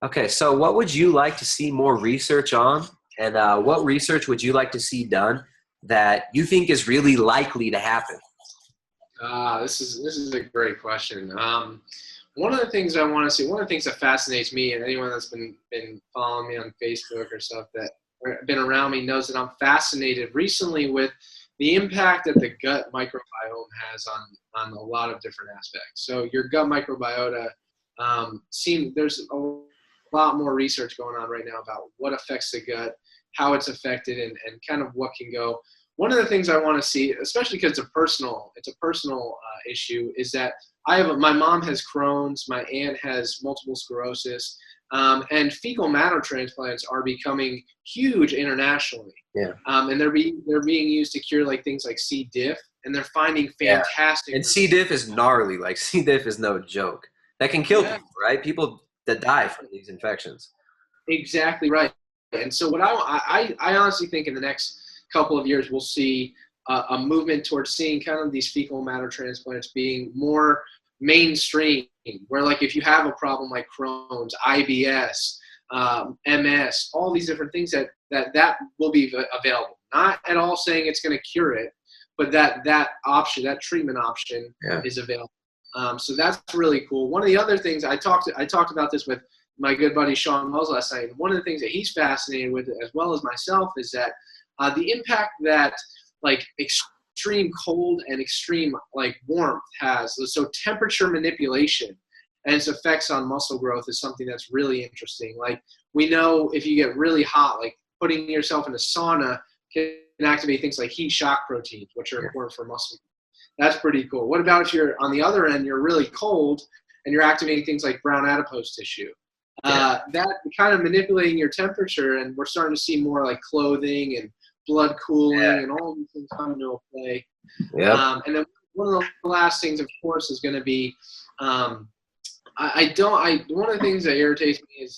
Okay, so what would you like to see more research on, and what research would you like to see done that you think is really likely to happen? This is a great question. One of the things I want to see, one of the things that fascinates me, and anyone that's been following me on Facebook or stuff that or been around me knows that I'm fascinated recently with the impact that the gut microbiome has on a lot of different aspects. So your gut microbiota, there's a lot more research going on right now about what affects the gut, how it's affected, and kind of what can go. One of the things I want to see, especially because it's a personal issue, is that my mom has Crohn's, my aunt has multiple sclerosis, and fecal matter transplants are becoming huge internationally. Yeah. And they're being used to cure like things like C. diff, and they're finding fantastic. And C. diff is gnarly. Like C. diff is no joke. That can kill people, right? People that die from these infections. Exactly right. And so what I honestly think in the next couple of years we'll see a movement towards seeing kind of these fecal matter transplants being more mainstream, where like if you have a problem like Crohn's, IBS, MS, all these different things that will be available. Not at all saying it's going to cure it, but that option, that treatment option is available. So that's really cool. One of the other things I talked about this with my good buddy Sean Wells last night. And one of the things that he's fascinated with, as well as myself, is that the impact that like extreme cold and extreme like warmth has. So temperature manipulation and its effects on muscle growth is something that's really interesting. Like we know if you get really hot, like putting yourself in a sauna can activate things like heat shock proteins, which are important for muscle. That's pretty cool. What about if you're on the other end, you're really cold and you're activating things like brown adipose tissue? That kind of manipulating your temperature, and we're starting to see more like clothing and blood cooling and all these things come into play. And then one of the last things, of course, is going to be one of the things that irritates me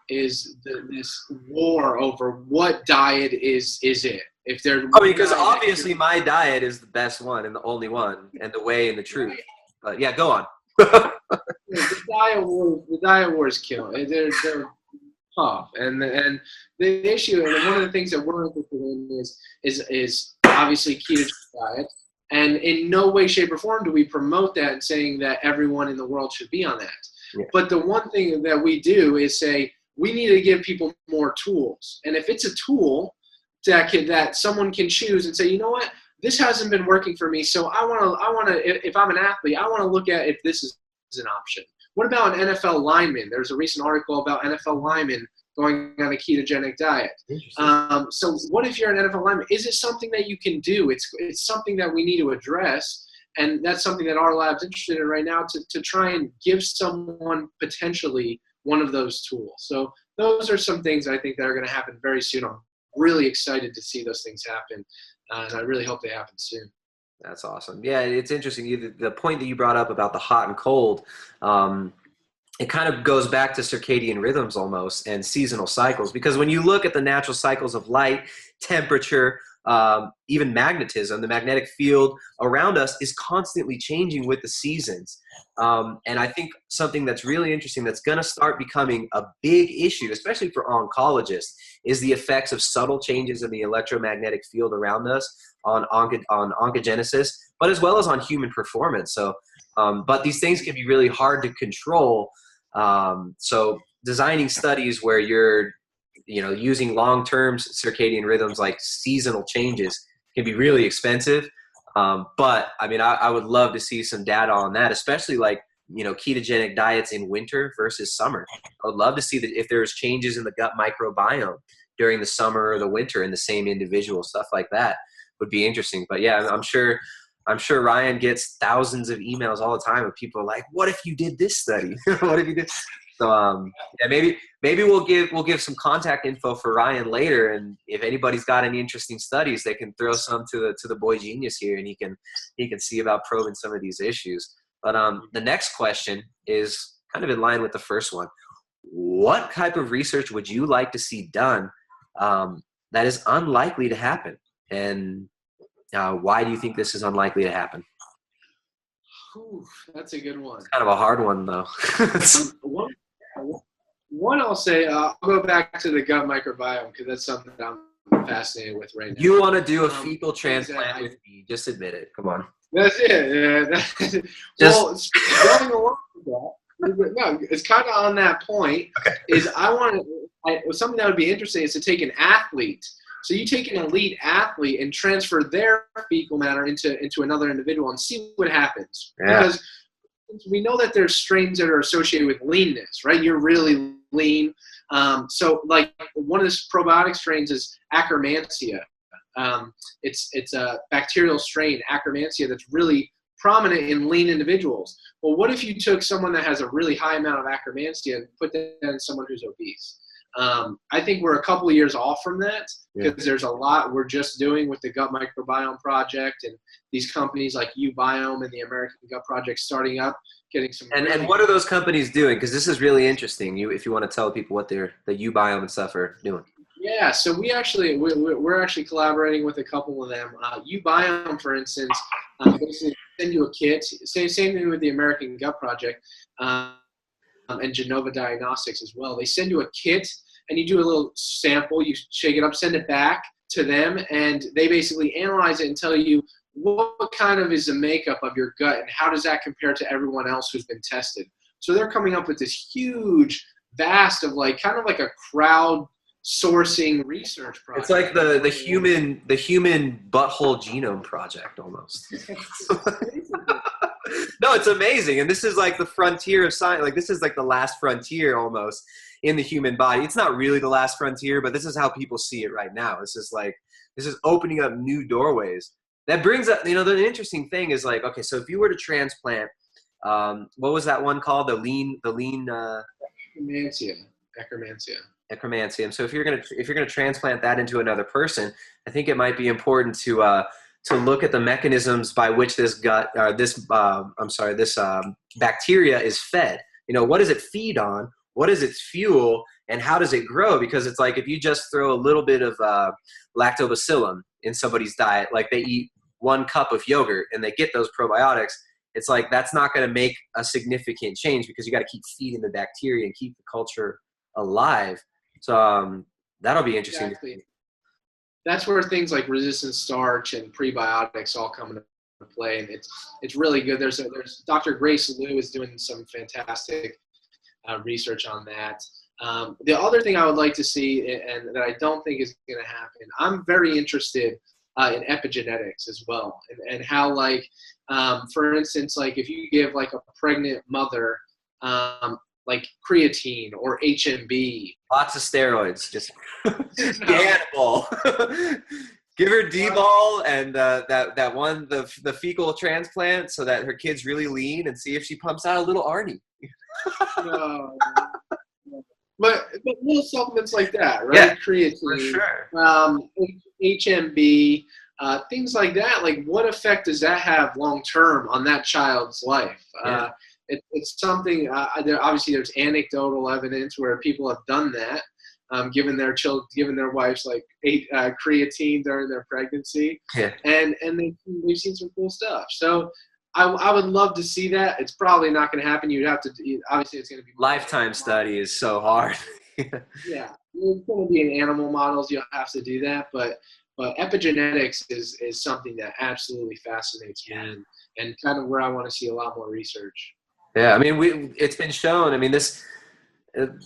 is this war over what diet is it. If there's because obviously my diet is the best one and the only one and the way and the truth. But yeah, go on. The diet wars kill. They're tough, and the issue, and one of the things that we're interested in is obviously ketogenic diet, and in no way, shape, or form do we promote that and saying that everyone in the world should be on that. Yeah. But the one thing that we do is say we need to give people more tools, and if it's a tool that someone can choose and say, you know what, this hasn't been working for me, so I want to. If I'm an athlete, I want to look at if this is an option. What about an NFL lineman? There's a recent article about NFL linemen going on a ketogenic diet. So what if you're an NFL lineman? Is it something that you can do? It's something that we need to address, and that's something that our lab's interested in right now to try and give someone potentially one of those tools. So those are some things I think that are going to happen very soon. I'm really excited to see those things happen, and I really hope they happen soon. That's awesome. Yeah, it's interesting. The point that you brought up about the hot and cold, it kind of goes back to circadian rhythms almost and seasonal cycles. Because when you look at the natural cycles of light, temperature, even magnetism, the magnetic field around us is constantly changing with the seasons. And I think something that's really interesting that's going to start becoming a big issue, especially for oncologists, is the effects of subtle changes in the electromagnetic field around us on oncogenesis, but as well as on human performance. So, but these things can be really hard to control. So designing studies where you're, using long-term circadian rhythms like seasonal changes can be really expensive. But I mean, I would love to see some data on that, especially like, ketogenic diets in winter versus summer. I would love to see that if there's changes in the gut microbiome during the summer or the winter in the same individual, stuff like that would be interesting. But yeah, I'm sure Ryan gets thousands of emails all the time of people like, what if you did this study? What if you did? So yeah, maybe we'll give some contact info for Ryan later, and if anybody's got any interesting studies, they can throw some to the boy genius here, and he can see about probing some of these issues. But the next question is kind of in line with the first one. What type of research would you like to see done that is unlikely to happen? And why do you think this is unlikely to happen? Ooh, that's a good one. It's kind of a hard one, though. One One, I'll say, I'll go back to the gut microbiome because that's something that I'm fascinated with right now. You want to do a fecal transplant with me? Just admit it. Come on. That's it. Yeah, well, going along with that, no, it's kind of on that point. Okay. Is something that would be interesting is to take an athlete. So you take an elite athlete and transfer their fecal matter into another individual and see what happens. Yeah. Because we know that there's strains that are associated with leanness, right? You're really lean. So like one of the probiotic strains is Akkermansia. It's a bacterial strain, Akkermansia, that's really prominent in lean individuals. Well, what if you took someone that has a really high amount of Akkermansia and put that in someone who's obese? I think we're a couple of years off from that because there's a lot we're just doing with the Gut Microbiome Project and these companies like UBiome and the American Gut Project starting up, getting some. And what are those companies doing? Because this is really interesting. If you want to tell people what the UBiome and stuff are doing. Yeah, so we're actually collaborating with a couple of them. UBiome, for instance, basically send you a kit. Same thing with the American Gut Project and Genova Diagnostics as well. They send you a kit, and you do a little sample. You shake it up, send it back to them, and they basically analyze it and tell you what kind of is the makeup of your gut and how does that compare to everyone else who's been tested. So they're coming up with this huge, vast of kind of like a crowd sourcing research project. It's like the human butthole genome project almost. No, it's amazing. And this is like the frontier of science. Like this is like the last frontier almost in the human body. It's not really the last frontier, but this is how people see it right now. This is opening up new doorways. That brings up, the interesting thing is like, okay, so if you were to transplant, what was that one called? The lean Akkermansia. So if you're gonna transplant that into another person, I think it might be important to look at the mechanisms by which this bacteria is fed. What does it feed on? What is its fuel? And how does it grow? Because it's like if you just throw a little bit of lactobacillum in somebody's diet, like they eat 1 cup of yogurt and they get those probiotics, it's like that's not going to make a significant change because you got to keep feeding the bacteria and keep the culture alive. So that'll be interesting. Exactly. That's where things like resistant starch and prebiotics all come into play, and it's really good. There's Dr. Grace Liu is doing some fantastic research on that. The other thing I would like to see, and that I don't think is going to happen, I'm very interested in epigenetics as well, and how for instance, like if you give like a pregnant mother like creatine or HMB. Lots of steroids, just Annabelle. Give her D-ball and that one, the fecal transplant so that her kid's really lean and see if she pumps out a little Arnie. No. But little supplements like that, right? Yeah, Creatine, for sure. HMB, things like that. Like what effect does that have long-term on that child's life? Yeah. It's something, obviously there's anecdotal evidence where people have done that, given their wives creatine during their pregnancy, and they've seen some cool stuff. So I would love to see that. It's probably not going to happen. You'd have to, obviously it's going to be. Lifetime study is so hard. Yeah, it's going to be in animal models. You'll have to do that, but epigenetics is something that absolutely fascinates me and kind of where I want to see a lot more research. Yeah, I mean, it's been shown. I mean,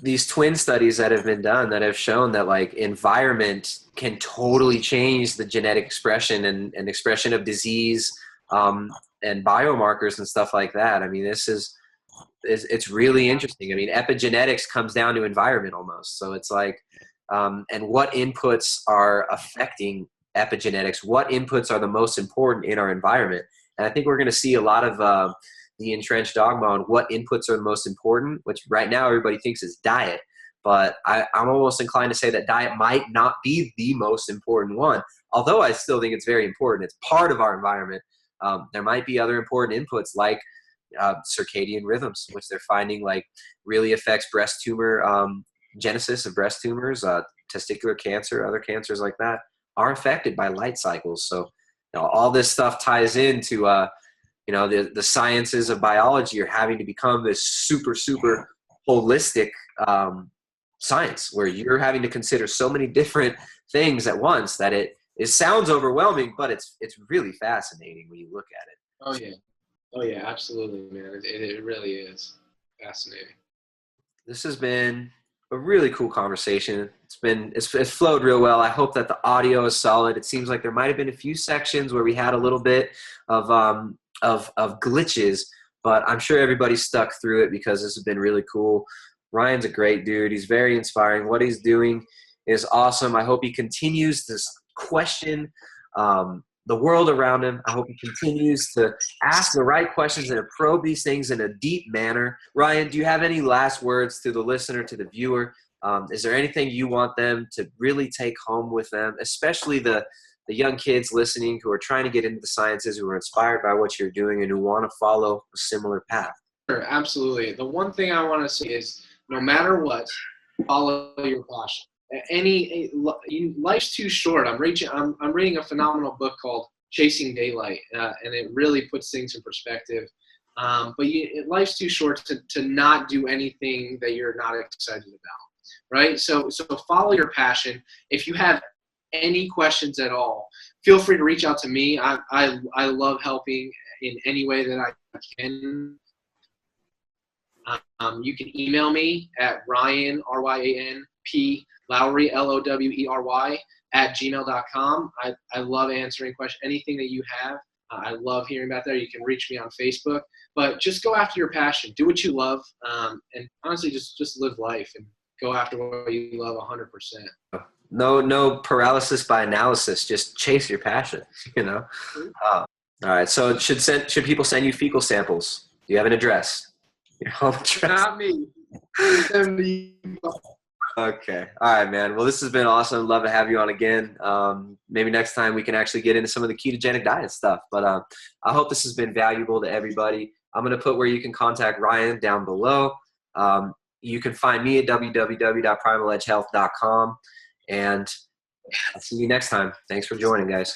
these twin studies that have been done that have shown that like environment can totally change the genetic expression and expression of disease and biomarkers and stuff like that. I mean, it's really interesting. I mean, epigenetics comes down to environment almost. So it's like, and what inputs are affecting epigenetics? What inputs are the most important in our environment? And I think we're going to see a lot of the entrenched dogma on what inputs are the most important, which right now everybody thinks is diet. But I'm almost inclined to say that diet might not be the most important one, although I still think it's very important. It's part of our environment. There might be other important inputs like circadian rhythms, which they're finding like really affects breast tumor genesis of breast tumors, testicular cancer, other cancers like that are affected by light cycles. So all this stuff ties into the sciences of biology are having to become this super, super holistic science, where you're having to consider so many different things at once that it sounds overwhelming, but it's really fascinating when you look at it. Oh yeah. Oh yeah, absolutely, man. It really is fascinating. This has been a really cool conversation. It's flowed real well. I hope that the audio is solid. It seems like there might have been a few sections where we had a little bit of glitches, but I'm sure everybody stuck through it because this has been really cool. Ryan's a great dude. He's very inspiring. What he's doing is awesome. I hope he continues this question the world around him. I hope he continues to ask the right questions and probe these things in a deep manner. Ryan, do you have any last words to the listener, to the viewer? Is there anything you want them to really take home with them, especially the young kids listening who are trying to get into the sciences, who are inspired by what you're doing and who want to follow a similar path? Sure, absolutely. The one thing I want to say is, no matter what, follow your passion. Life's too short. I'm reading a phenomenal book called Chasing Daylight, and it really puts things in perspective. But life's too short to not do anything that you're not excited about, right? So follow your passion. If you have any questions at all, feel free to reach out to me. I love helping in any way that I can. You can email me at Ryan, RYANP, Lowery, LOWERY, @gmail.com. I love answering questions, anything that you have. I love hearing about that. You can reach me on Facebook. But just go after your passion. Do what you love. And honestly, just live life and go after what you love 100%. No paralysis by analysis. Just chase your passion, you know? All right. So should people send you fecal samples? Do you have an address? Your home address? Not me. Okay. All right, man. Well, this has been awesome. Love to have you on again. Maybe next time we can actually get into some of the ketogenic diet stuff. But I hope this has been valuable to everybody. I'm going to put where you can contact Ryan down below. You can find me at www.primaledgehealth.com. And I'll see you next time. Thanks for joining, guys.